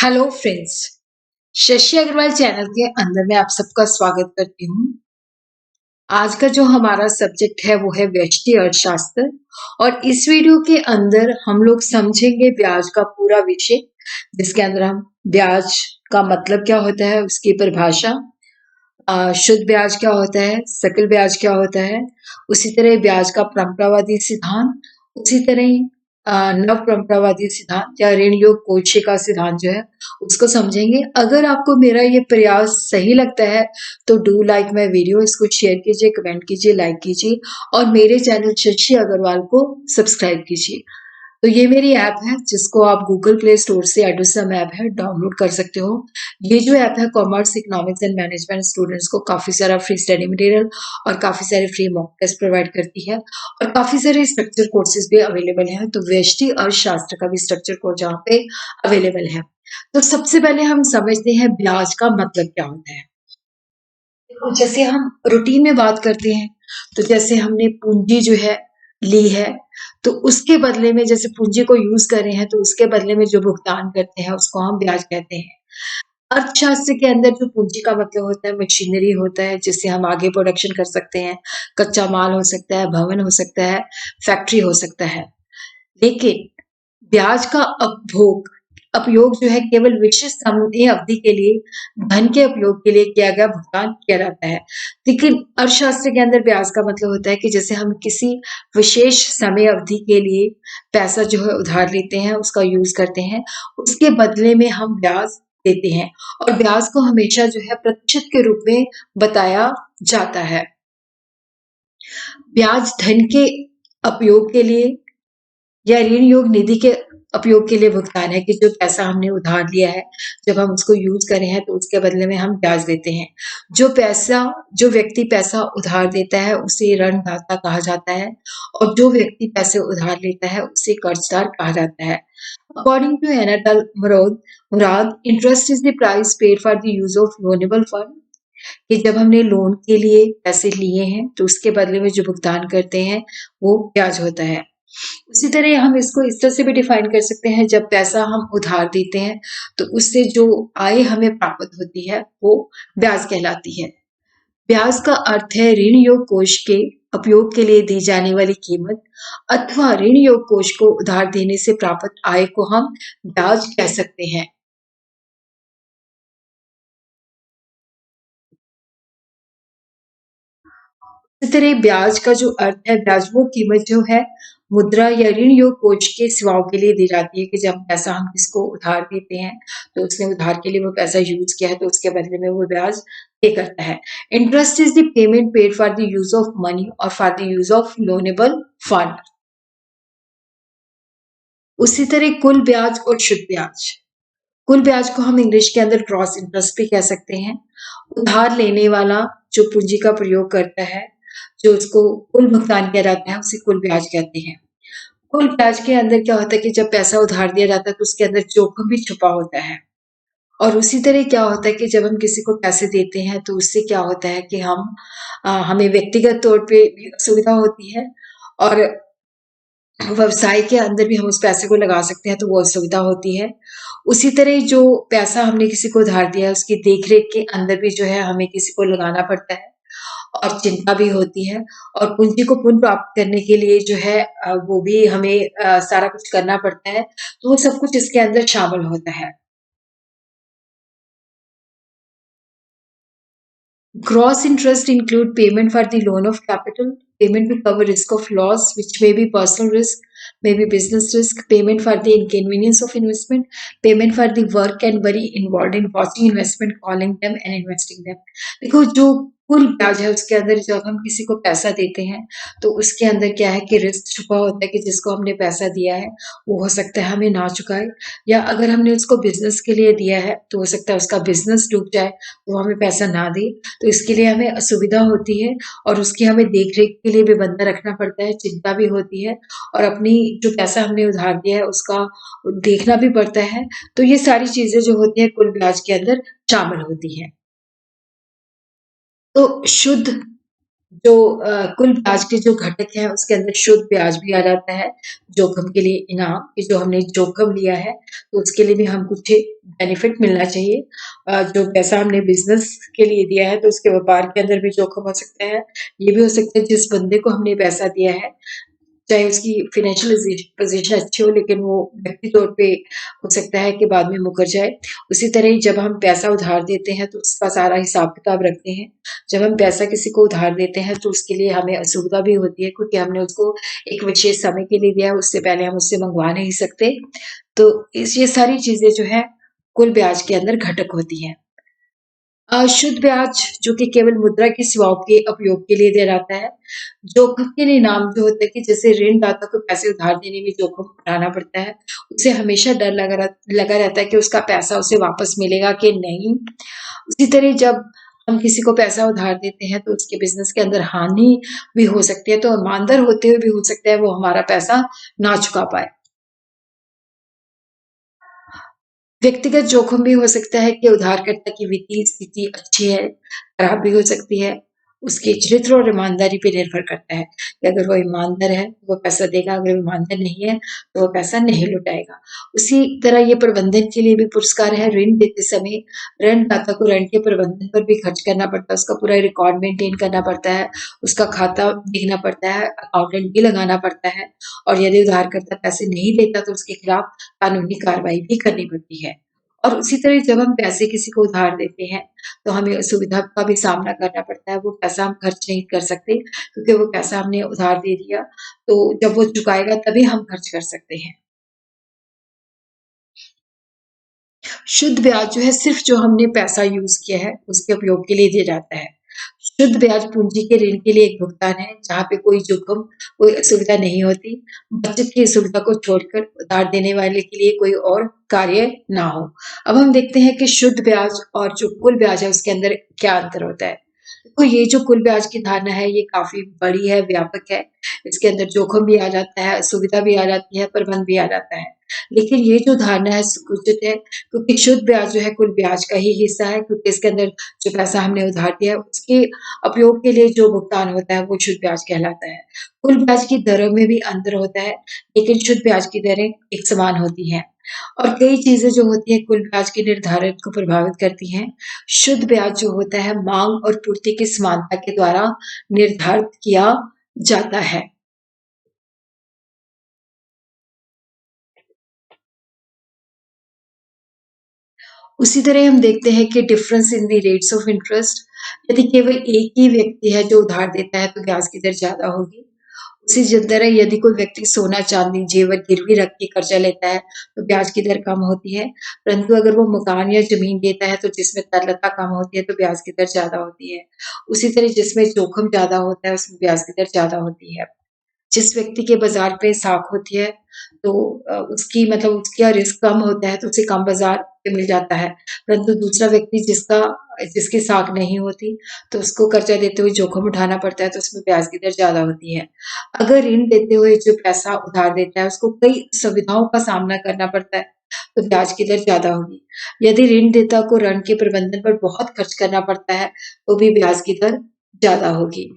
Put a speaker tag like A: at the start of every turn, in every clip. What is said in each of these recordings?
A: Hello friends. Shashi Agarwal channel के अंदर मैं आप सबका स्वागत करती हूँ। आज का जो हमारा सब्जेक्ट है वो है व्यष्टि अर्थशास्त्र और इस वीडियो के अंदर हम लोग समझेंगे ब्याज का पूरा विषय, जिसके अंदर हम ब्याज का मतलब क्या होता है, उसकी परिभाषा, शुद्ध ब्याज क्या होता है, सकल ब्याज क्या होता है, उसी तरह ब्याज का परंपरावादी सिद्धांत, उसी तरह नव परंपरावादी सिद्धांत या ऋण योग कोशिका सिद्धांत जो है उसको समझेंगे। अगर आपको मेरा ये प्रयास सही लगता है तो डू लाइक माय वीडियो, इसको शेयर कीजिए, कमेंट कीजिए, लाइक कीजिए और मेरे चैनल शशि अग्रवाल को सब्सक्राइब कीजिए। तो ये मेरी ऐप है जिसको आप गूगल प्ले स्टोर से एडुसम ऐप है डाउनलोड कर सकते हो। ये जो ऐप है commerce, economics and management students को काफी सारा फ्री स्टडी मटेरियल और काफी सारे फ्री मॉक टेस्ट प्रोवाइड करती है और काफी सारे स्ट्रक्चर कोर्सेज भी अवेलेबल हैं। तो व्यष्टि अर्थशास्त्र का भी स्ट्रक्चर कोर्स जहाँ पे अवेलेबल है। तो सबसे पहले हम समझते हैं ब्याज का मतलब क्या होता है। तो जैसे हम रूटीन में बात करते हैं तो जैसे हमने पूंजी जो है ली है तो उसके बदले में, जैसे पूंजी को यूज कर रहे हैं तो उसके बदले में जो भुगतान करते हैं उसको हम ब्याज कहते हैं। अर्थशास्त्र के अंदर जो पूंजी का मतलब होता है मशीनरी होता है जिससे हम आगे प्रोडक्शन कर सकते हैं, कच्चा माल हो सकता है, भवन हो सकता है, फैक्ट्री हो सकता है। लेकिन ब्याज का उपयोग जो है केवल विशिष्ट समय अवधि के लिए धन के उपयोग के लिए किया गया भुगतान किया जाता है। लेकिन अर्थशास्त्र के अंदर ब्याज का मतलब होता है कि जैसे हम किसी विशेष समय अवधि के लिए पैसा जो है उधार लेते हैं, उसका यूज करते हैं, उसके बदले में हम ब्याज देते हैं और ब्याज को हमेशा जो है प्रतिशत के रूप में बताया जाता है। ब्याज धन के उपयोग के लिए या ऋण योग निधि के उपयोग के लिए भुगतान है कि जो पैसा हमने उधार लिया है, जब हम उसको यूज कर रहे हैं तो उसके बदले में हम ब्याज देते हैं। जो व्यक्ति पैसा उधार देता है उसे ऋणदाता कहा जाता है और जो व्यक्ति पैसे उधार लेता है उसे कर्जदार कहा जाता है। अकॉर्डिंग टू एनाटल मुराद, interest is the price paid for the use of loanable fund, कि जब हमने लोन के लिए पैसे लिए हैं तो उसके बदले में जो भुगतान करते हैं वो ब्याज होता है। उसी तरह हम इसको इस तरह से भी डिफाइन कर सकते हैं, जब पैसा हम उधार देते हैं तो उससे जो आय हमें प्राप्त होती है वो ब्याज कहलाती है। ब्याज का अर्थ है ऋण योग कोष के उपयोग के लिए दी जाने वाली कीमत अथवा ऋण योग कोष को उधार देने से प्राप्त आय को हम ब्याज कह सकते हैं। इसी तरह ब्याज का जो अर्थ है, ब्याज वो कीमत जो है मुद्रा या ऋण योग कोष के सेवाओं के लिए दी जाती है कि जब पैसा हम किसको उधार देते हैं तो उसने उधार के लिए वो पैसा यूज किया है तो उसके बदले में वो ब्याज पे करता है। Interest is the payment paid for the use of money और for the use of loanable fund. उसी तरह कुल ब्याज और शुद्ध ब्याज। कुल ब्याज को हम इंग्लिश के अंदर ग्रॉस इंटरेस्ट भी कह सकते हैं। उधार लेने वाला जो पूंजी का प्रयोग करता है, जो उसको कुल भुगतान किया जाता है, उसे कुल ब्याज कहते हैं। कुल ब्याज के अंदर क्या होता है कि जब पैसा उधार दिया जाता है तो उसके अंदर जोखिम भी छुपा होता है। और उसी तरह क्या होता है कि जब हम किसी को पैसे देते हैं तो उससे क्या होता है कि हमें व्यक्तिगत तौर पे भी सुविधा होती है और व्यवसाय के अंदर भी हम उस पैसे को लगा सकते हैं तो वो सुविधा होती है। उसी तरह जो पैसा हमने किसी को उधार दिया है उसकी देख-रेख के अंदर भी जो है हमें किसी को लगाना पड़ता है और चिंता भी होती है और पूंजी को पुनः प्राप्त करने के लिए जो है वो भी हमें सारा कुछ करना पड़ता है। तो वो सब कुछ इसके अंदर शामिल होता है। Gross interest include payment for the loan of capital, payment to cover risk of loss, which may be personal risk, may be business risk, payment for the inconvenience of investment, payment for the work and worry involved in watching investment, calling them and investing them। देखो जो कुल ब्याज है उसके अंदर जब हम किसी को पैसा देते हैं तो उसके अंदर क्या है कि रिस्क छुपा होता है कि जिसको हमने पैसा दिया है वो हो सकता है हमें ना चुकाए, या अगर हमने उसको बिजनेस के लिए दिया है तो हो सकता है उसका बिजनेस डूब जाए, वो हमें पैसा ना दे। तो इसके लिए हमें असुविधा होती है और उसकी हमें देख-रेख के लिए भी बंदा रखना पड़ता है, चिंता भी होती है और अपनी जो पैसा हमने उधार दिया है उसका देखना भी पड़ता है। तो ये सारी चीज़ें जो होती हैं कुल ब्याज के अंदर शामिल होती हैं। तो शुद्ध जो कुल ब्याज के जो घटक हैं उसके अंदर शुद्ध ब्याज भी आ जाता है, जोखिम के लिए इनाम कि जो हमने जोखिम लिया है तो उसके लिए भी हम कुछ बेनिफिट मिलना चाहिए। जो पैसा हमने बिज़नेस के लिए दिया है तो उसके व्यापार के अंदर भी जोखिम हो सकता है। ये भी हो सकता है जिस बंदे को हमने पैसा दिया है चाहे उसकी फ़ाइनेंशियल पोज़ीशन अच्छी हो लेकिन वो व्यक्ति तौर पे हो सकता है कि बाद में मुकर जाए। उसी तरह ही जब हम पैसा उधार देते हैं तो उसका सारा हिसाब-किताब रखते हैं। जब हम पैसा किसी को उधार देते हैं तो उसके लिए हमें असुविधा भी होती है क्योंकि हमने उसको एक विशेष समय के लिए दिया है, उससे पहले हम उससे मँगवा नहीं सकते। तो इस ये सारी चीज़ें जो हैं कुल ब्याज के अंदर घटक होती हैं। शुद्ध ब्याज जो कि केवल मुद्रा की सेवाओं के उपयोग के लिए दिया जाता है। जोखिम के लिए नाम जो होता है कि जैसे ऋणदाता को पैसे उधार देने में जोखिम उठाना पड़ता है, उसे हमेशा डर लगा रहता है कि उसका पैसा उसे वापस मिलेगा कि नहीं। उसी तरह जब हम किसी को पैसा उधार देते हैं तो उसके बिज़नेस के अंदर हानि भी हो सकती है, तो ईमानदार होते हुए भी हो सकता है वो हमारा पैसा ना चुका पाए। व्यक्तिगत जोखिम भी हो सकता है कि उधारकर्ता की वित्तीय स्थिति अच्छी है, खराब भी हो सकती है। उसके चरित्र और ईमानदारी पे निर्भर करता है कि अगर वो ईमानदार है, तो वो पैसा देगा, अगर वो ईमानदार नहीं है, तो वो पैसा नहीं लौटाएगा। उसी तरह ये प्रबंधन के लिए भी पुरस्कार है, ऋण देते समय ऋणदाता को ऋण के प्रबंधन पर भी खर्च करना पड़ता है, उसका पूरा रिकॉर्ड मेंटेन करना पड़ता है, उसका खाता देखना पड़ता है, अकाउंटेंट भी लगाना पड़ता है और यदि उधारकर्ता पैसे नहीं देता तो उसके खिलाफ कानूनी कार्रवाई भी करनी पड़ती है। और उसी तरह जब हम पैसे किसी को उधार देते हैं, तो हमें असुविधा का भी सामना करना पड़ता है, वो पैसा हम खर्च नहीं कर सकते क्योंकि वो पैसा हमने उधार दे दिया, तो जब वो चुकाएगा तभी हम खर्च कर सकते हैं। शुद्ध ब्याज जो है सिर्फ़ जो हमने पैसा यूज़ किया है, उसके उपयोग के लिए दिया जाता है। शुद्ध ब्याज पूँजी के ऋण के लिए एक भुगतान है, जहाँ पे कोई जोखिम, कोई असुविधा नहीं होती। बचत की सुविधा को छोड़कर उधार देने वाले के लिए कोई और कार्य ना हो। अब हम देखते हैं कि शुद्ध ब्याज और जो कुल ब्याज है, उसके अंदर क्या अंतर होता है। तो ये जो कुल ब्याज की धारणा है, ये काफ़ी बड़ी है, व्यापक है। इसके अंदर जोखिम भी आ जाता है, सुविधा भी आ जाती है, प्रबंध भी आ जाता है। लेकिन ये जो धारणा है संकुचित है क्योंकि शुद्ध ब्याज जो है कुल ब्याज का ही हिस्सा है क्योंकि इसके अंदर जो पैसा हमने उधार दिया है उसके उपयोग के लिए जो भुगतान होता है वो शुद्ध ब्याज कहलाता है। कुल ब्याज की दरों में भी अंतर होता है, लेकिन शुद्ध ब्याज की दरें एक समान होती हैं और कई चीज़ें जो होती हैं कुल ब्याज के निर्धारण को प्रभावित करती हैं। शुद्ध ब्याज जो होता है माँग और पूर्ति की समानता के द्वारा निर्धारित किया जाता है। उसी तरह हम देखते हैं कि difference in the rates of interest यदि केवल एक ही व्यक्ति है जो उधार देता है तो ब्याज की दर ज़्यादा होगी। उसी तरह यदि कोई व्यक्ति सोना, चांदी, जेवर गिरवी रख के कर्जा लेता है तो ब्याज की दर कम होती है। परंतु अगर वो मकान या ज़मीन लेता है तो जिसमें तरलता कम होती है तो ब्याज की दर ज़्यादा होती है। उसी तरह जिसमें जोखिम ज़्यादा होता है उसमें ब्याज की दर ज़्यादा होती है। जिस व्यक्ति के बाज़ार पे साख होती है, तो उसकी मतलब उसका रिस्क कम होता है, तो उसे कम बाज़ार पे मिल जाता है। परंतु दूसरा व्यक्ति जिसकी साख नहीं होती, तो उसको कर्ज़ा देते हुए जोखिम उठाना पड़ता है, तो उसमें ब्याज की दर ज़्यादा होती है। अगर ऋण देते हुए जो पैसा उधार देता है, उसको कई सुविधाओं का सामना करना पड़ता है, तो ब्याज की दर ज़्यादा होगी। यदि ऋणदाता को ऋण के प्रबंधन पर बहुत खर्च करना पड़ता है, तो भी ब्याज की दर ज़्यादा होगी।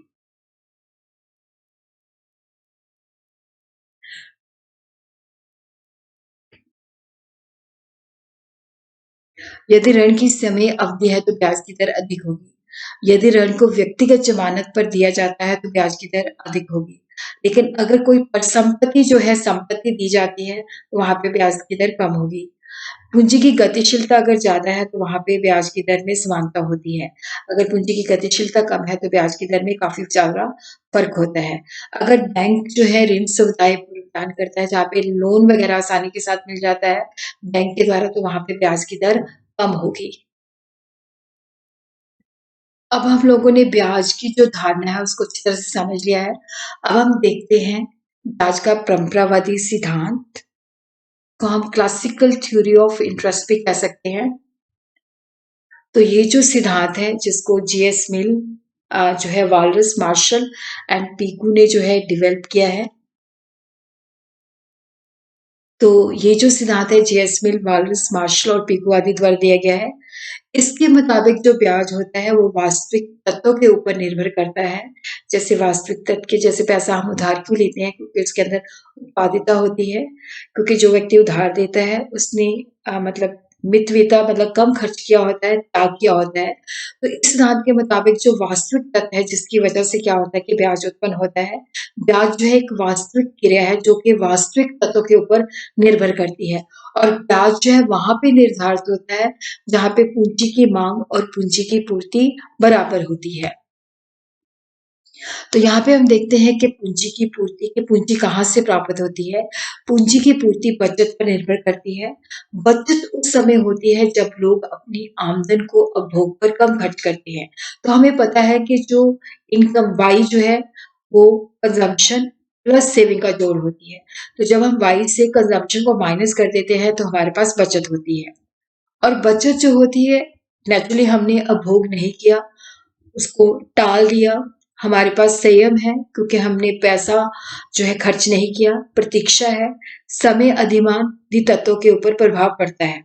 A: यदि ऋण की समय अवधि है तो ब्याज की दर अधिक होगी। यदि ऋण को व्यक्तिगत ज़मानत पर दिया जाता है तो ब्याज की दर अधिक होगी। लेकिन अगर कोई परिसंपत्ति जो है संपत्ति दी जाती है तो वहाँ पे ब्याज की दर कम होगी। पूँजी की गतिशीलता अगर ज़्यादा है तो वहाँ पे ब्याज की दर में समानता होती है। अगर पूँजी की गतिशीलता कम है तो ब्याज की दर में काफ़ी ज़्यादा फ़र्क होता है। अगर बैंक जो है ऋण सुविधाएँ प्रदान करता है जहाँ पे लोन वग़ैरह आसानी के साथ मिल जाता है बैंक के द्वारा तो वहाँ पे ब्याज की दर कम होगी। अब हम लोगों ने ब्याज की जो धारणा है उसको अच्छी तरह से समझ लिया है। अब हम देखते हैं ब्याज का परंपरावादी सिद्धांत को हम क्लासिकल थ्योरी ऑफ इंटरेस्ट भी कह सकते हैं। तो ये जो सिद्धांत है जिसको जीएस मिल जो है वालरस मार्शल एंड पीकू ने जो है डेवलप किया है। तो ये जो सिद्धांत है जीएस मिल, वालरस मार्शल और पीकू आदि द्वारा दिया गया है। इसके मुताबिक जो ब्याज होता है वो वास्तविक तत्वों के ऊपर निर्भर करता है। जैसे वास्तविक तत्व के जैसे पैसा हम उधार क्यों लेते हैं, क्योंकि उसके अंदर उत्पादिता होती है, क्योंकि जो व्यक्ति उधार देता है उसने मतलब मितव्ययिता मतलब कम खर्च किया होता है, त्याग किया होता है। तो इस सिद्धांत के मुताबिक जो वास्तविक तत्व है जिसकी वजह से क्या होता है कि ब्याज उत्पन्न होता है, ब्याज जो है एक वास्तविक क्रिया है जो कि वास्तविक तत्वों के ऊपर निर्भर करती है, और ब्याज जो है वहाँ पे निर्धारित होता है जहाँ पे पूंजी की मांग और पूंजी की पूर्ति बराबर होती है। तो यहाँ पे हम देखते हैं कि पूंजी कहाँ से प्राप्त होती है। पूंजी की पूर्ति बचत पर निर्भर करती है। बचत उस समय होती है जब लोग अपनी आमदन को उपभोग पर कम खर्च करते हैं। तो हमें पता है कि जो इनकम वाई जो है वो कंजम्पशन प्लस सेविंग का जोड़ होती है। तो जब हम वाई से कंजम्पशन को माइनस कर देते हैं तो हमारे पास बचत होती है। और बचत जो होती है नेचुरली हमने उपभोग नहीं किया, उसको टाल दिया, हमारे पास संयम है क्योंकि हमने पैसा जो है खर्च नहीं किया, प्रतीक्षा है, समय अधिमान आदि तत्वों के ऊपर प्रभाव पड़ता है।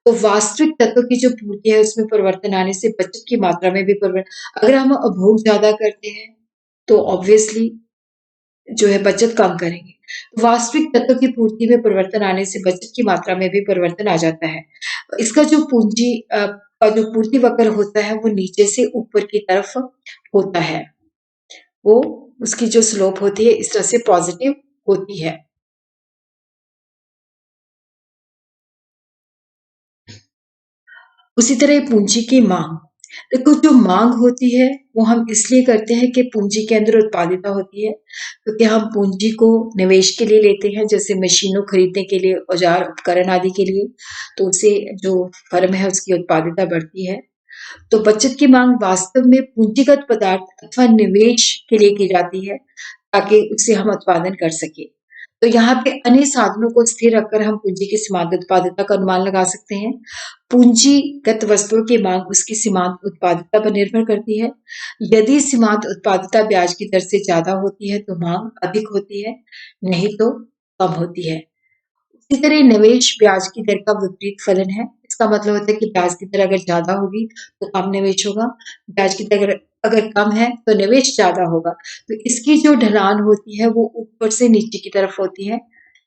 A: तो वास्तविक तत्वों की जो पूर्ति है उसमें परिवर्तन आने से बचत की मात्रा में भी परिवर्तन, अगर हम उपभोग ज्यादा करते हैं तो ऑब्वियसली जो है बचत कम करेंगे। वास्तविक तत्व की पूर्ति में परिवर्तन आने से बचत की मात्रा में भी परिवर्तन आ जाता है। इसका जो पूंजी का जो पूर्ति वक्र होता है वो नीचे से ऊपर की तरफ होता है। वो उसकी जो स्लोप होती है इस तरह से पॉजिटिव होती है। उसी तरह पूंजी की मांग, देखो जो मांग होती है वो हम इसलिए करते हैं कि पूंजी के अंदर उत्पादिता होती है, क्योंकि हम पूंजी को निवेश के लिए लेते हैं, जैसे मशीनों खरीदने के लिए, औजार उपकरण आदि के लिए। तो उससे जो फर्म है उसकी उत्पादिता बढ़ती है। तो बचत की मांग वास्तव में पूंजीगत पदार्थ अथवा निवेश के लिए की जाती है ताकि उससे हम उत्पादन कर सके। तो यहाँ पे अन्य साधनों को स्थिर रखकर हम पूंजी की सीमांत उत्पादिता का अनुमान लगा सकते हैं। पूंजीगत वस्तुओं की मांग उसकी सीमांत उत्पादिता पर निर्भर करती है। यदि सीमांत उत्पादिता ब्याज की दर से ज्यादा होती है तो मांग अधिक होती है, नहीं तो कम होती है। इसी तरह निवेश ब्याज की दर का विपरीत फलन है। इसका मतलब होता है कि ब्याज की दर अगर ज्यादा होगी तो कम निवेश होगा, ब्याज की दर अगर अगर कम है तो निवेश ज्यादा होगा। तो इसकी जो ढलान होती है वो ऊपर से नीचे की तरफ होती है,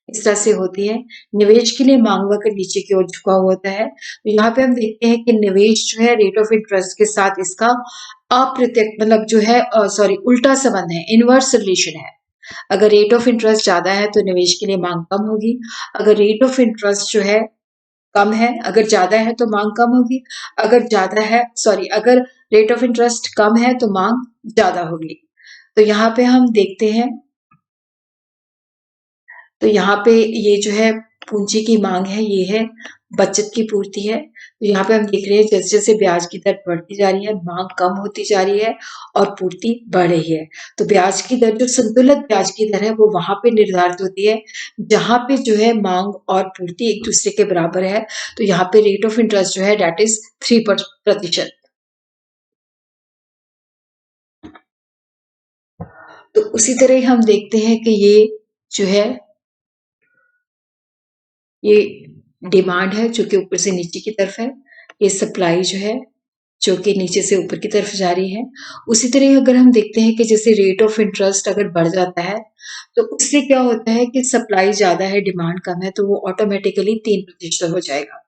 A: इस तरह से होती है। निवेश के लिए मांग वक्र नीचे की ओर झुका हुआ होता है। तो यहाँ पे हम देखते हैं कि निवेश जो है रेट ऑफ इंटरेस्ट के साथ इसका अप्रत्यक्ष मतलब जो है सॉरी उल्टा संबंध है, इनवर्स रिलेशन है। अगर रेट ऑफ इंटरेस्ट ज्यादा है तो निवेश के लिए मांग कम होगी, अगर रेट ऑफ इंटरेस्ट जो है कम है, अगर ज्यादा है तो मांग कम होगी, अगर ज्यादा है सॉरी अगर रेट ऑफ इंटरेस्ट कम है तो मांग ज्यादा होगी। तो यहाँ पे हम देखते हैं, तो यहाँ पे ये जो है पूंजी की मांग है, ये है बचत की पूर्ति है। तो यहाँ पे हम देख रहे हैं जैसे जैसे ब्याज की दर बढ़ती जा रही है मांग कम होती जा रही है और पूर्ति बढ़ रही है। तो ब्याज की दर जो संतुलित ब्याज की दर है वो वहां पे निर्धारित होती है जहां पे जो है मांग और पूर्ति एक दूसरे के बराबर है। तो यहाँ पे रेट ऑफ इंटरेस्ट जो है डेट इज 3%। तो उसी तरह हम देखते हैं कि ये जो है ये डिमांड है जो कि ऊपर से नीचे की तरफ है, ये सप्लाई जो है जो कि नीचे से ऊपर की तरफ जा रही है। उसी तरह अगर हम देखते हैं कि जैसे रेट ऑफ इंटरेस्ट अगर बढ़ जाता है तो उससे क्या होता है कि सप्लाई ज्यादा है डिमांड कम है तो वो ऑटोमेटिकली 3% हो जाएगा।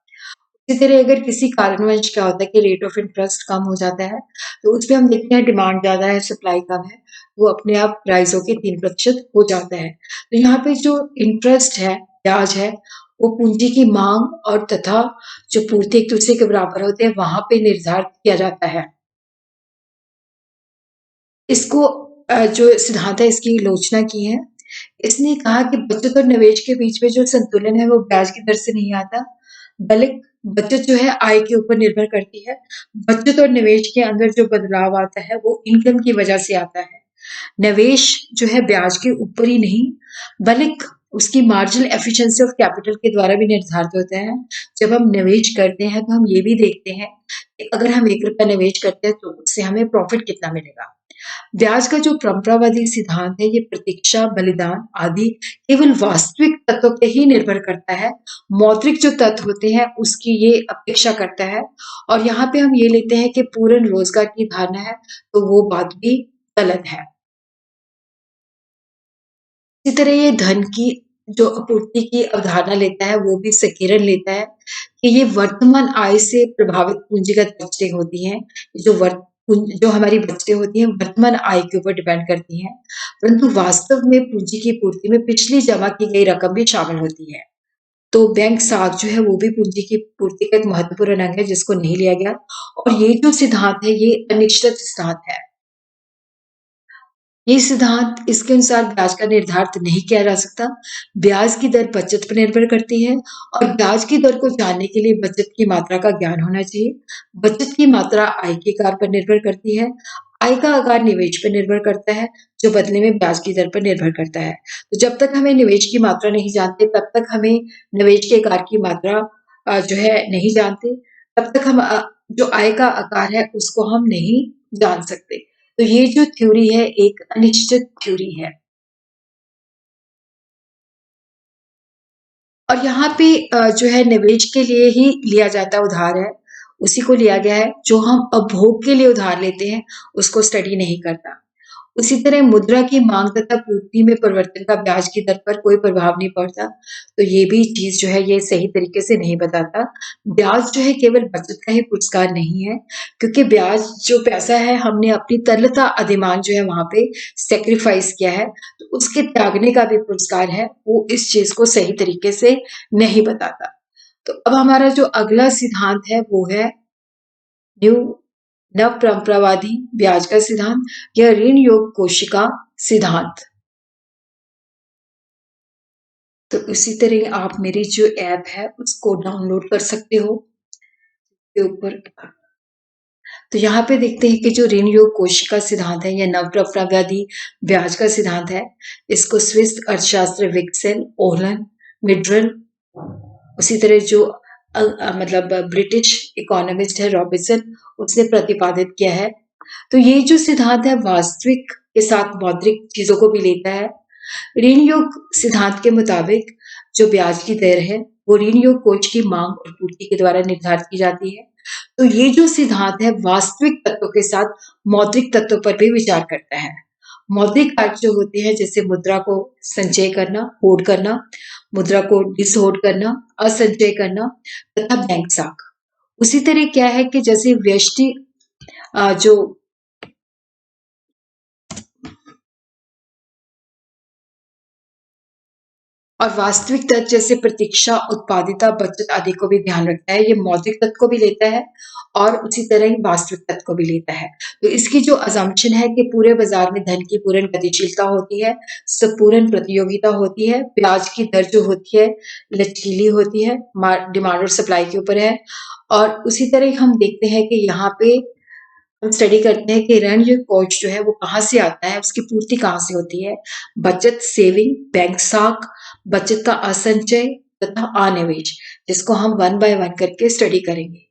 A: इसी तरह अगर किसी कारणवश क्या होता है कि रेट ऑफ इंटरेस्ट कम हो जाता है तो उसमें हम देखते हैं डिमांड ज्यादा है सप्लाई कम है, वो अपने आप राइज होके 3% हो जाता है। तो यहाँ पे जो इंटरेस्ट है ब्याज है वो पूंजी की मांग और तथा जो पूर्ति एक दूसरे के बराबर होते हैं वहां पे निर्धारित किया जाता है। इसको जो सिद्धांत है इसकी आलोचना की है। इसने कहा कि बचत और निवेश के बीच में जो संतुलन है वो ब्याज की दर से नहीं आता, बल्कि बचत जो है आय के ऊपर निर्भर करती है। बचत और निवेश के अंदर जो बदलाव आता है वो इनकम की वजह से आता है। निवेश जो है ब्याज के ऊपर ही नहीं बल्कि उसकी मार्जिनल एफिशिएंसी ऑफ कैपिटल के द्वारा भी निर्धारित होता है। जब हम निवेश करते हैं तो हम ये भी देखते हैं कि अगर हम 1 रुपया निवेश करते हैं तो उससे हमें प्रॉफिट कितना मिलेगा। ब्याज का जो परंपरावादी सिद्धांत है ये प्रतीक्षा, बलिदान आदि केवल वास्तविक तत्व पे ही निर्भर करता है। मौद्रिक जो तत्व होते हैं उसकी ये अपेक्षा करता है। और यहाँ पे हम ये लेते हैं कि पूर्ण रोजगार की धारणा है, तो वो बात भी गलत है। इसी तरह ये धन की जो आपूर्ति की अवधारणा लेता है वो भी संकीर्ण लेता है कि ये वर्तमान आय से प्रभावित पूंजीगत बचतें होती हैं। जो हमारी बचतें होती हैं वर्तमान आय के ऊपर डिपेंड करती हैं, परंतु वास्तव में पूंजी की पूर्ति में पिछली जमा की गई रकम भी शामिल होती है। तो बैंक साख जो है वो भी पूंजी की पूर्ति का एक महत्वपूर्ण अंग है जिसको नहीं लिया गया। और ये जो सिद्धांत है ये अनिश्चित सिद्धांत है। ये सिद्धांत इसके अनुसार ब्याज का निर्धारित नहीं किया जा सकता। ब्याज की दर बचत पर निर्भर करती है और ब्याज की दर को जानने के लिए बचत की मात्रा का ज्ञान होना चाहिए। बचत की मात्रा आय के आकार पर निर्भर करती है। आय का आकार निवेश पर निर्भर करता है, जो बदले में ब्याज की दर पर निर्भर करता है। तो जब तक हमें निवेश की मात्रा नहीं जानते, तब तक हमें निवेश के आकार की मात्रा जो है नहीं जानते, तब तक हम जो आय का आकार है उसको हम नहीं जान सकते। तो ये जो थ्योरी है एक अनिश्चित थ्योरी है। और यहाँ पे जो है निवेश के लिए ही लिया जाता उधार है, उसी को लिया गया है। जो हम उपभोग के लिए उधार लेते हैं उसको स्टडी नहीं करता। उसी तरह मुद्रा की मांग तथा पूर्ति में परिवर्तन का ब्याज की दर पर कोई प्रभाव नहीं पड़ता। तो ये भी चीज जो है ये सही तरीके से नहीं बताता। ब्याज जो है केवल बचत का ही पुरस्कार नहीं है, क्योंकि ब्याज जो पैसा है हमने अपनी तरलता अधिमान जो है वहां पे सेक्रीफाइस किया है, तो उसके त्यागने का भी पुरस्कार है। वो इस चीज को सही तरीके से नहीं बताता। तो अब हमारा जो अगला सिद्धांत है वो है न्यू नव परंपरावादी ब्याज का सिद्धांत या ऋण योग कोशिका सिद्धांत। तो इसी तरह आप मेरी जो ऐप है उसको डाउनलोड कर सकते हो के ऊपर। तो यहाँ पे देखते हैं कि जो ऋण योग कोशिका सिद्धांत है या नव परंपरावादी ब्याज का सिद्धांत है, इसको स्विस अर्थशास्त्र विक्सेल, ओहलन, मिड्रल, उसी तरह जो मतलब ब्रिटिश इकोनॉमिस्ट है रॉबिन्सन, उसने प्रतिपादित किया है। तो ये जो सिद्धांत है वास्तविक के साथ मौद्रिक चीजों को भी लेता है। ऋण योग सिद्धांत के मुताबिक जो ब्याज की दर है वो ऋण योग कोष की मांग और पूर्ति के द्वारा निर्धारित की जाती है। तो ये जो सिद्धांत है वास्तविक तत्वों के साथ मौद्रिक तत्वों पर भी विचार करता है। मौद्रिक कार्य जो होते हैं जैसे मुद्रा को संचय करना, होल्ड करना, मुद्रा को डिसहोल्ड करना, असंचय करना तथा बैंक साख। उसी तरह क्या है कि जैसे व्यष्टि जो और वास्तविक तत्व जैसे प्रतीक्षा, उत्पादिता, बचत आदि को भी ध्यान रखता है। ये मौद्रिक तत्व को भी लेता है और उसी तरह ही वास्तविक तत्व को भी लेता है। तो इसकी जो अजम्पशन है कि पूरे बाजार में धन की पूर्ण गतिशीलता होती है, संपूर्ण प्रतियोगिता होती है, ब्याज की दर जो होती है लचीली होती है, डिमांड और सप्लाई के ऊपर है। और उसी तरह हम देखते हैं कि यहाँ पे हम स्टडी करते हैं कि ऋण जो कोष जो है वो कहाँ से आता है, उसकी पूर्ति कहाँ से होती है। बचत, सेविंग, बैंक साख, बचत का असंचय तथा अनिवेश, जिसको हम वन बाय वन करके स्टडी करेंगे।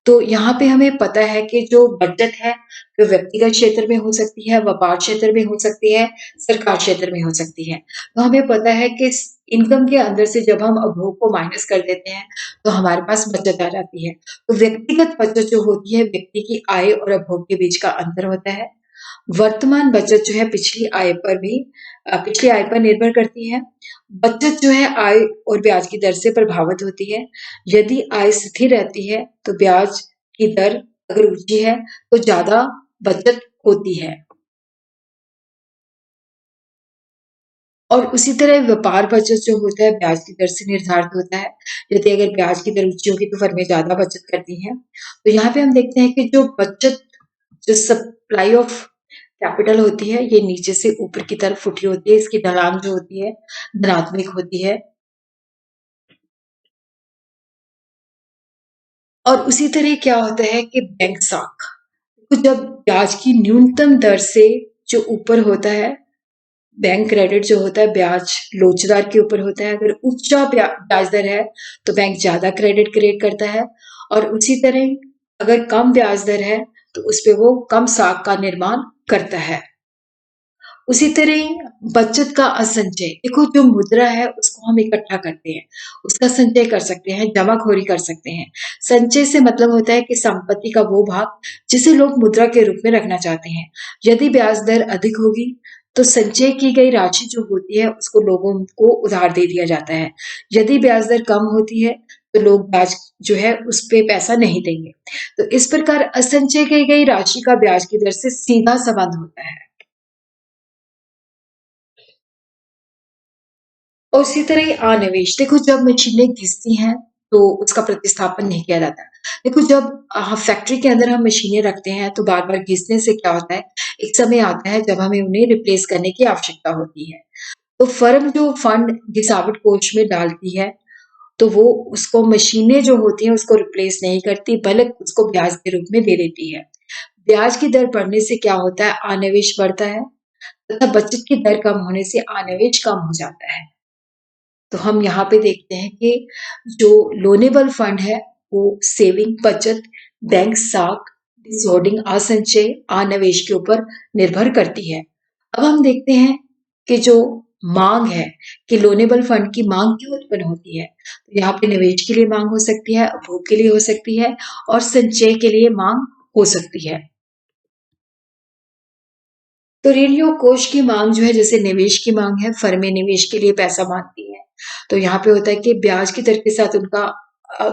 A: तो यहाँ पे हमें पता है कि जो बचत है वो व्यक्तिगत क्षेत्र में हो सकती है, व्यापार क्षेत्र में हो सकती है, सरकार क्षेत्र में हो सकती है। तो हमें पता है कि इनकम के अंदर से जब हम उपभोग को माइनस कर देते हैं तो हमारे पास बचत आ जाती है। तो व्यक्तिगत बचत जो होती है व्यक्ति की आय और उपभोग के बीच का अंतर होता है। वर्तमान बचत जो है पिछली आय पर निर्भर करती है। बचत जो है आय और ब्याज की दर से प्रभावित होती है। यदि आय स्थिर रहती है तो ब्याज की दर अगर ऊंची है तो ज्यादा बचत होती है। और उसी तरह व्यापार बचत जो होता है ब्याज की दर से निर्धारित होता है। यदि अगर ब्याज की दर ऊंची होगी तो फर्में ज्यादा बचत करती हैं। तो यहाँ पे हम देखते हैं कि जो सप्लाई ऑफ कैपिटल होती है ये नीचे से ऊपर की तरफ उठी होती है। इसकी ढलान जो होती है धनात्मक होती है। और उसी तरह क्या होता है कि बैंक साख, तो जब ब्याज की न्यूनतम दर से जो ऊपर होता है बैंक क्रेडिट जो होता है ब्याज लोचदार के ऊपर होता है। अगर उच्च ब्याज दर है तो बैंक ज्यादा क्रेडिट क्रिएट करता है। और उसी तरह अगर कम ब्याज दर है तो उस पे वो कम साख का निर्माण करता है। उसी तरह बचत का असंचय, देखो जो मुद्रा है उसको हम इकट्ठा करते हैं, उसका संचय कर सकते हैं, जमाखोरी कर सकते हैं। संचय से मतलब होता है कि संपत्ति का वो भाग जिसे लोग मुद्रा के रूप में रखना चाहते हैं। यदि ब्याज दर अधिक होगी तो संचय की गई राशि जो होती है उसको लोगों को उधार दे दिया जाता है। यदि ब्याज दर कम होती है तो लोग ब्याज जो है उस पे पैसा नहीं देंगे। तो इस प्रकार असंचय की गई राशि का ब्याज की दर से सीधा संबंध होता है। और इसी तरह आनिवेश, देखो जब मशीनें घिसती हैं तो उसका प्रतिस्थापन नहीं किया जाता। देखो जब फैक्ट्री के अंदर हम मशीनें रखते हैं तो बार बार घिसने से क्या होता है, एक समय आता है जब हमें उन्हें रिप्लेस करने की आवश्यकता होती है। तो फर्म जो फंड घिसावट कोष में डालती है तो वो उसको मशीनें जो होती हैं उसको रिप्लेस नहीं करती, बल्कि उसको ब्याज के रूप में दे देती है। ब्याज की दर बढ़ने से क्या होता है, आनिवेश बढ़ता है तथा बचत की दर कम होने से आनिवेश कम हो जाता है। तो हम यहाँ पे देखते हैं कि जो लोनेबल फंड है वो सेविंग, बचत, बैंक साख, डिसहोर्डिंग, असंचय, आनिवेश के ऊपर निर्भर करती है। अब हम देखते हैं कि जो मांग है कि लोनेबल फंड की मांग क्यों उत्पन्न होती है। तो यहाँ पे निवेश के लिए मांग हो सकती है, उपभोग के लिए हो सकती है और संचय के लिए मांग हो सकती है। तो ऋण योग कोष की मांग जो है, जैसे निवेश की मांग है, फर्में निवेश के लिए पैसा मांगती हैं। तो यहाँ पे होता है कि ब्याज की दर के साथ उनका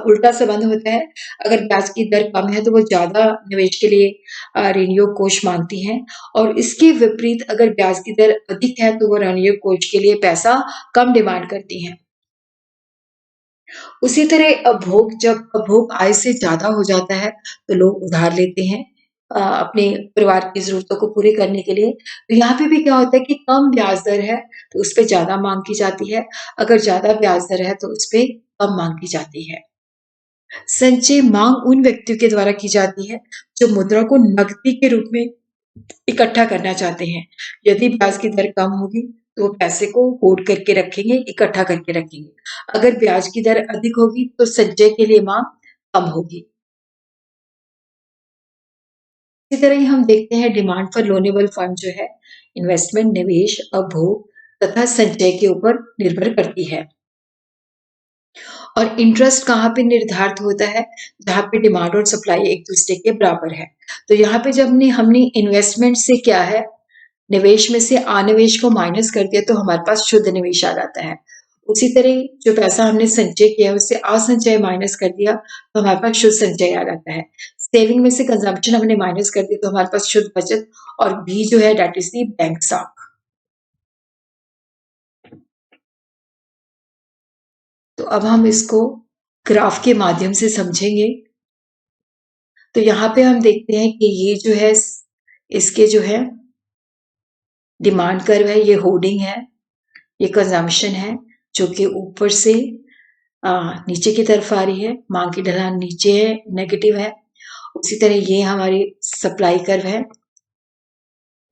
A: उल्टा संबंध होता है। अगर ब्याज की दर कम है तो वो ज़्यादा निवेश के लिए ऋण योग कोष मांगती हैं और इसके विपरीत अगर ब्याज की दर अधिक है तो वो ऋण योग कोष के लिए पैसा कम डिमांड करती हैं। उसी तरह जब उपभोग आय से ज़्यादा हो जाता है तो लोग उधार लेते हैं अपने परिवार की ज़रूरतों को पूरी करने के लिए। तो यहाँ पे भी क्या होता है कि कम ब्याज दर है तो उस पे ज़्यादा माँग की जाती है, अगर ज़्यादा ब्याज दर है तो उस पे कम माँग की जाती है। संचय माँग उन व्यक्तियों के द्वारा की जाती है जो मुद्रा को नकदी के रूप में इकट्ठा करना चाहते हैं। यदि ब्याज की दर कम होगी तो वो पैसे को होल्ड करके रखेंगे, इकट्ठा करके रखेंगे। अगर ब्याज की दर अधिक होगी तो संचय के लिए मांग कम होगी। इसी तरह ही हम देखते हैं डिमांड फॉर लोनेबल फंड जो है इन्वेस्टमेंट, निवेश, उपभोग तथा संचय के ऊपर निर्भर करती है। और इंटरेस्ट कहाँ पे निर्धारित होता है, जहाँ पे डिमांड और सप्लाई एक दूसरे के बराबर है। तो यहाँ पे जब हमने इन्वेस्टमेंट से क्या है, निवेश में से आनिवेश को माइनस कर दिया तो हमारे पास शुद्ध निवेश आ जाता है। उसी तरह जो पैसा हमने संचय किया है उससे असंचय माइनस कर दिया तो हमारे पास शुद्ध संचय आ जाता है। सेविंग में से कंजम्पशन हमने माइनस कर दी तो हमारे पास शुद्ध बचत और बी जो है दैट इज दी बैंक साख। तो अब हम इसको ग्राफ के माध्यम से समझेंगे। तो यहाँ पे हम देखते हैं कि ये जो है इसके जो है डिमांड कर्व है, ये होर्डिंग है, ये कंजम्पशन है जो कि ऊपर से नीचे की तरफ आ रही है, मांग की ढलान नीचे है, नेगेटिव है। उसी तरह ये हमारी सप्लाई कर्व है,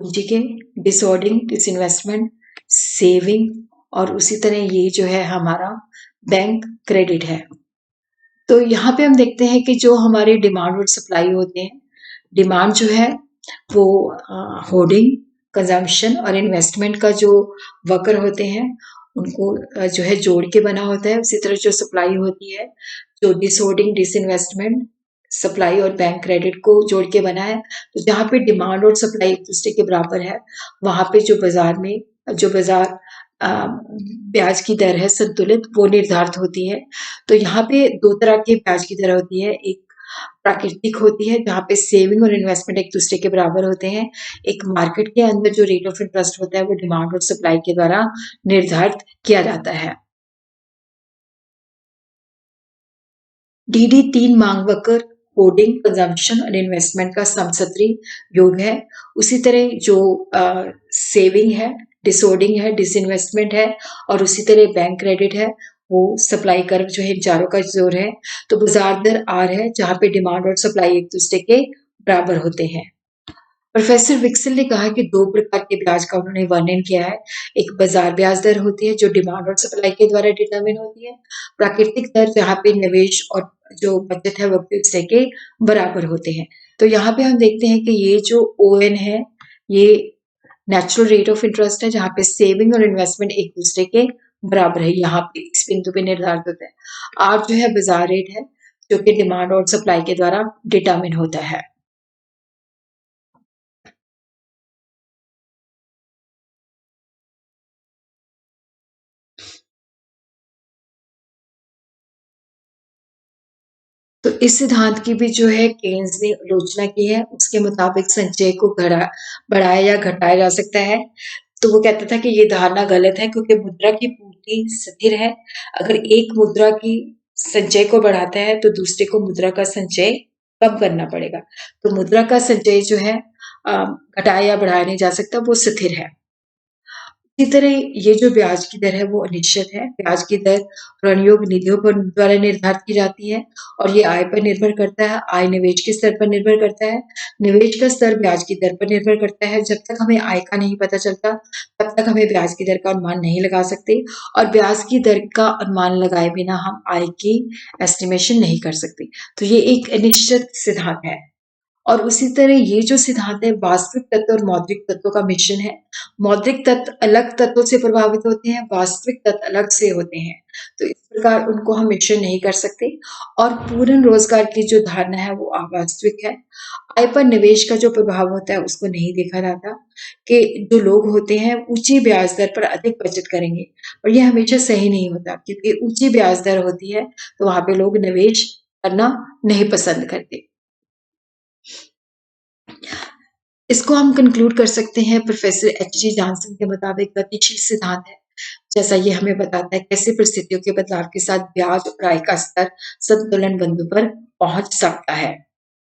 A: ठीक है, डिसऑर्डिंग, डिसइन्वेस्टमेंट, सेविंग और उसी तरह ये जो है हमारा बैंक क्रेडिट है। तो यहाँ पे हम देखते हैं कि जो हमारी डिमांड और सप्लाई होते हैं, डिमांड जो है वो होर्डिंग, कंजम्पशन और इन्वेस्टमेंट का जो वर्कर होते हैं उनको जो है जोड़ के बना होता है। उसी तरह जो सप्लाई होती है, जो डिसहोर्डिंग, डिसइन्वेस्टमेंट, सप्लाई और बैंक क्रेडिट को जोड़ के बना है। तो जहाँ पे डिमांड और सप्लाई एक दूसरे के बराबर है वहां पे जो बाजार ब्याज की दर है संतुलित, वो निर्धारित होती है। तो यहाँ पे दो तरह की ब्याज की दर होती है, एक प्राकृतिक होती है जहाँ पे सेविंग और इन्वेस्टमेंट एक दूसरे के बराबर होते हैं। एक मार्केट के अंदर जो रेट ऑफ इंटरेस्ट होता है वो डिमांड और सप्लाई के द्वारा निर्धारित किया जाता है। डीडी तीन मांग वक्र, होर्डिंग, कंजम्पशन और इन्वेस्टमेंट का समसत्री योग है। उसी तरह जो सेविंग है, डिसहोर्डिंग है, डिसइन्वेस्टमेंट है और उसी तरह बैंक क्रेडिट है, वो सप्लाई कर्व जो है इन चारों का जोड़ है। तो बाजार दर आर है जहाँ पे डिमांड और सप्लाई एक दूसरे के बराबर होते हैं। प्रोफेसर विक्सल ने कहा कि दो प्रकार के ब्याज का उन्होंने वर्णन किया है। एक बाजार ब्याज दर होती है जो डिमांड और सप्लाई के द्वारा डिटरमिन होती है। प्राकृतिक दर जहाँ पे निवेश और जो बचत है वो एक दूसरे के बराबर होते हैं। तो यहाँ पे हम देखते हैं कि ये जो ओ एन है ये नेचुरल रेट ऑफ इंटरेस्ट है, जहाँ पे सेविंग और इन्वेस्टमेंट एक दूसरे के बराबर है। यहाँ पे इस बिंदु पे निर्धारित होता है। आर जो है बाजार रेट है, जो कि डिमांड और सप्लाई के द्वारा डिटरमिन होता है। तो इस सिद्धांत की भी जो है केन्स ने आलोचना की है। उसके मुताबिक संचय को बढ़ाया या घटाया जा सकता है। तो वो कहता था कि ये धारणा गलत है, क्योंकि मुद्रा की पूर्ति स्थिर है। अगर एक मुद्रा की संचय को बढ़ाता है तो दूसरे को मुद्रा का संचय कम करना पड़ेगा। तो मुद्रा का संचय जो है घटाया या बढ़ाया नहीं जा सकता, वो स्थिर है। इसी तरह ये जो ब्याज की दर है वो अनिश्चित है। ब्याज की दर ऋणयोग निधियों पर द्वारा निर्धारित की जाती है और ये आय पर निर्भर करता है। आय निवेश के स्तर पर निर्भर करता है। निवेश का स्तर ब्याज की दर पर निर्भर करता है। जब तक हमें आय का नहीं पता चलता, तब तक हमें ब्याज की दर का अनुमान नहीं लगा सकते, और ब्याज की दर का अनुमान लगाए बिना हम आय की एस्टिमेशन नहीं कर सकते। तो ये एक अनिश्चित सिद्धांत है। और उसी तरह ये जो सिद्धांत है वास्तविक तत्व और मौद्रिक तत्वों का मिश्रण है। मौद्रिक तत्व अलग तत्वों से प्रभावित होते हैं, वास्तविक तत्व अलग से होते हैं। तो इस प्रकार उनको हम मिश्रण नहीं कर सकते। और पूर्ण रोजगार की जो धारणा है वो अवास्तविक है। आय पर निवेश का जो प्रभाव होता है उसको नहीं देखा जाता, कि जो लोग होते हैं ऊंची ब्याज दर पर अधिक बचत करेंगे, और ये हमेशा सही नहीं होता, क्योंकि ऊंची ब्याज दर होती है तो वहां पे लोग निवेश करना नहीं पसंद करते। इसको हम कंक्लूड कर सकते हैं प्रोफेसर एच.जी. जॉनसन के मुताबिक गतिशील सिद्धांत है। जैसा ये हमें बताता है कैसे परिस्थितियों के बदलाव के साथ ब्याज और आय का स्तर संतुलन बिंदु पर पहुंच सकता है।